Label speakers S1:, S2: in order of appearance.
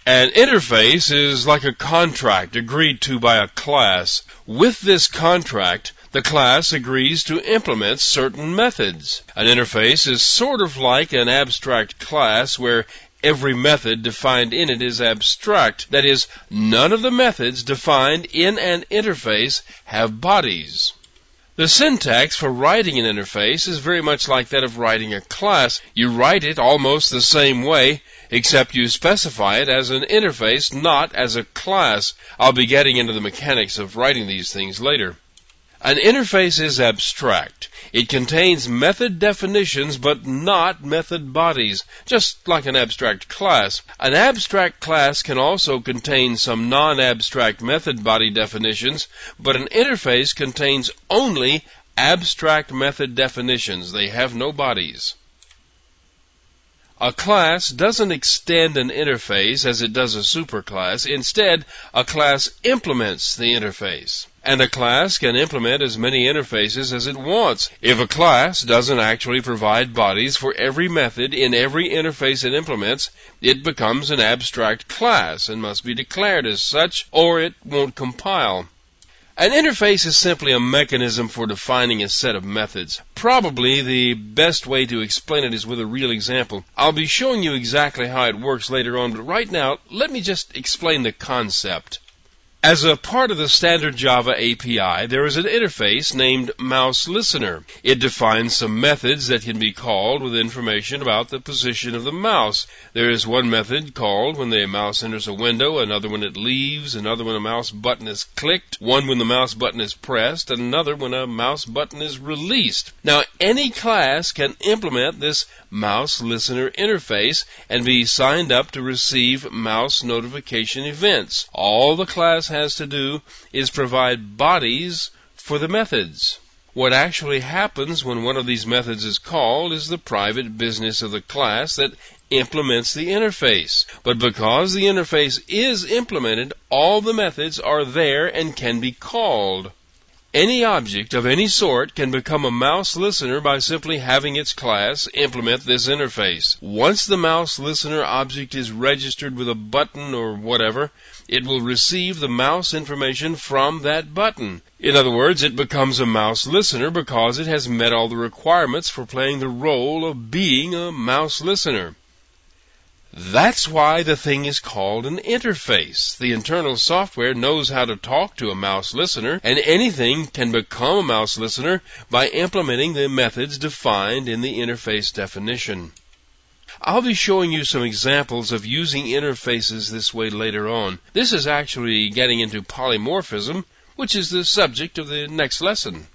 S1: An interface is like a contract agreed to by a class. With this contract, the class agrees to implement certain methods. An interface is sort of like an abstract class where every method defined in it is abstract. That is, none of the methods defined in an interface have bodies. The syntax for writing an interface is very much like that of writing a class. You write it almost the same way, except you specify it as an interface, not as a class. I'll be getting into the mechanics of writing these things later. An interface is abstract. It contains method definitions but not method bodies, just like an abstract class. An abstract class can also contain some non-abstract method body definitions, but an interface contains only abstract method definitions. They have no bodies. A class doesn't extend an interface as it does a superclass. Instead, a class implements the interface. And a class can implement as many interfaces as it wants. If a class doesn't actually provide bodies for every method in every interface it implements, it becomes an abstract class and must be declared as such, or it won't compile. An interface is simply a mechanism for defining a set of methods. Probably the best way to explain it is with a real example. I'll be showing you exactly how it works later on, but right now, let me just explain the concept. As a part of the standard Java API, there is an interface named Mouse Listener. It defines some methods that can be called with information about the position of the mouse. There is one method called when the mouse enters a window, another when it leaves, another when a mouse button is clicked, one when the mouse button is pressed, and another when a mouse button is released. Now, any class can implement this Mouse Listener interface and be signed up to receive mouse notification events. All the class has to do is provide bodies for the methods. What actually happens when one of these methods is called is the private business of the class that implements the interface. But because the interface is implemented, all the methods are there and can be called. Any object of any sort can become a mouse listener by simply having its class implement this interface. Once the mouse listener object is registered with a button or whatever, it will receive the mouse information from that button. In other words, it becomes a mouse listener because it has met all the requirements for playing the role of being a mouse listener. That's why the thing is called an interface. The internal software knows how to talk to a mouse listener, and anything can become a mouse listener by implementing the methods defined in the interface definition. I'll be showing you some examples of using interfaces this way later on. This is actually getting into polymorphism, which is the subject of the next lesson.